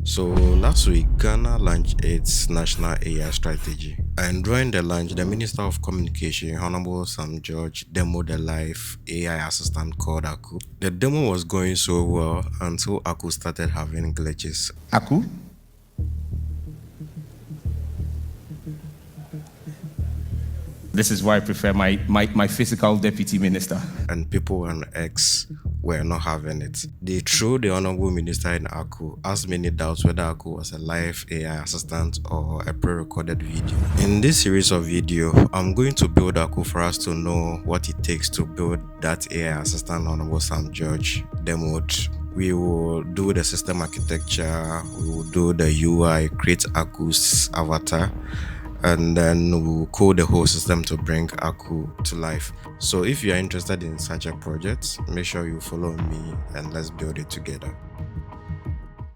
So last week, Ghana launched its national AI strategy. And during the launch, the Minister of Communication, Honorable Sam George, demoed a live AI assistant called Aku. The demo was going so well until Aku started having glitches. Aku? This is why I prefer my physical deputy minister. And people on X were not having it. They threw the Honorable Minister in Aku, asked many doubts whether Aku was a live AI assistant or a pre-recorded video. In this series of video, I'm going to build Aku for us to know what it takes to build that AI assistant Honorable Sam George demoed. We will do the system architecture, we will do the UI, create Aku's avatar, and then we'll code the whole system to bring Aku to life. So if you are interested in such a project, make sure you follow me and let's build it together.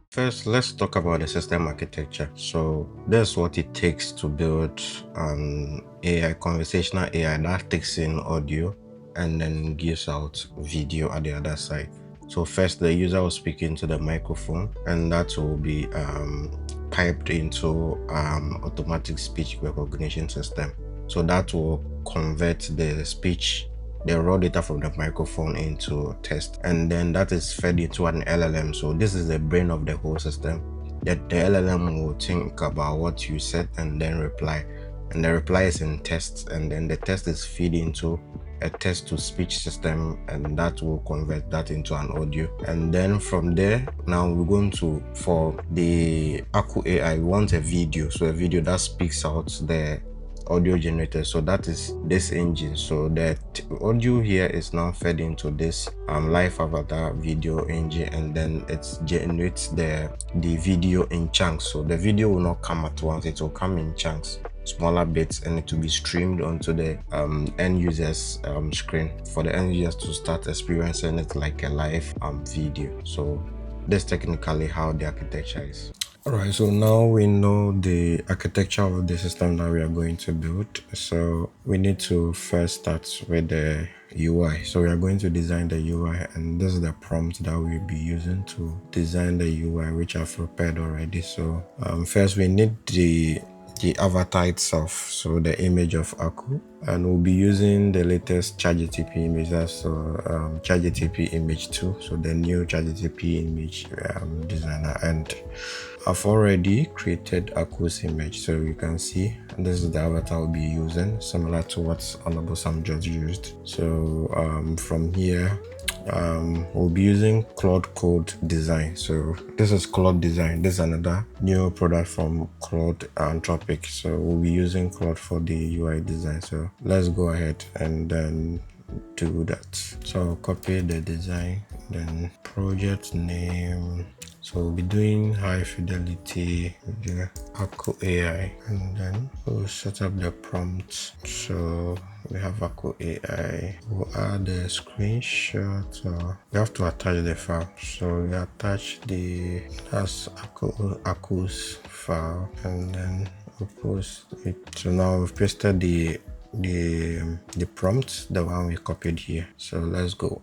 First, let's talk about the system architecture. So that's what it takes to build an AI, conversational AI that takes in audio and then gives out video at the other side. So first, the user will speak into the microphone, and that will be piped into automatic speech recognition system. So that will convert the speech, the raw data from the microphone into text, and then that is fed into an LLM. So this is the brain of the whole system. That the LLM will think about what you said and then reply. And the reply is in text, and then the text is fed into a text to speech system, and that will convert that into an audio. And then from there, now we're going to, for the Aku AI, we want a video. So a video that speaks out the audio generator. So that is this engine. So the audio here is now fed into this live avatar video engine, and then it generates the video in chunks. So the video will not come at once, it will come in chunks, smaller bits, and it will be streamed onto the end user's screen for the end users to start experiencing it like a live video. So that's technically how the architecture is. Alright, so now we know the architecture of the system that we are going to build. So we need to first start with the UI. So we are going to design the UI, and this is the prompt that we'll be using to design the UI, which I've prepared already. So first we need the avatar itself, so the image of Aku, and we'll be using the latest ChatGPT image. That's ChatGPT image 2, so the new ChatGPT image designer. And I've already created Aku's image, so you can see this is the avatar we'll be using, similar to what Honorable Sam just used. So from here, we'll be using Claude Code Design. So this is Claude Design. This is another new product from Claude Anthropic. So we'll be using Claude for the UI design. So let's go ahead and then do that. So I'll copy the design, then project name. So we'll be doing high fidelity with the Aku AI, and then we'll set up the prompt. So we have Aku AI. We'll add a screenshot. We have to attach the file. So we attach that's Aku's file, and then we'll post it. So now we've pasted the prompt, the one we copied here. So let's go.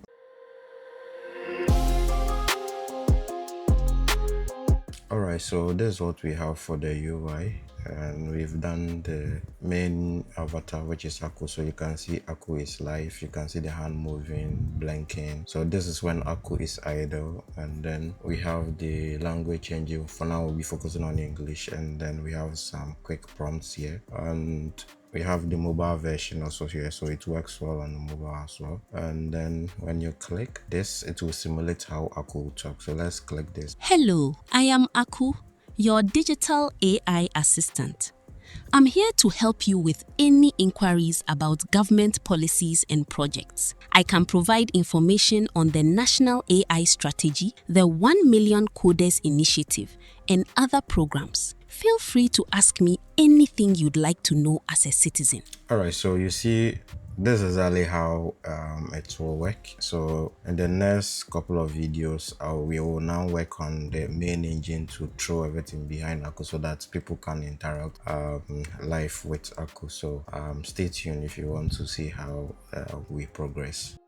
Alright, so this is what we have for the UI, and we've done the main avatar, which is Aku. So you can see Aku is live, you can see the hand moving, blinking. So this is when Aku is idle, and then we have the language changing. For now we'll be focusing on English, and then we have some quick prompts here, and we have the mobile version also here, so it works well on the mobile as well. And then when you click this, it will simulate how Aku will talk. So let's click this. Hello, I am Aku, your digital AI assistant. I'm here to help you with any inquiries about government policies and projects. I can provide information on the National AI Strategy, the 1 Million Coders Initiative, and other programs. Feel free to ask me anything you'd like to know as a citizen. Alright, so you see, this is exactly how it will work. So in the next couple of videos, we will now work on the main engine to throw everything behind Aku so that people can interact live with Aku. So stay tuned if you want to see how we progress.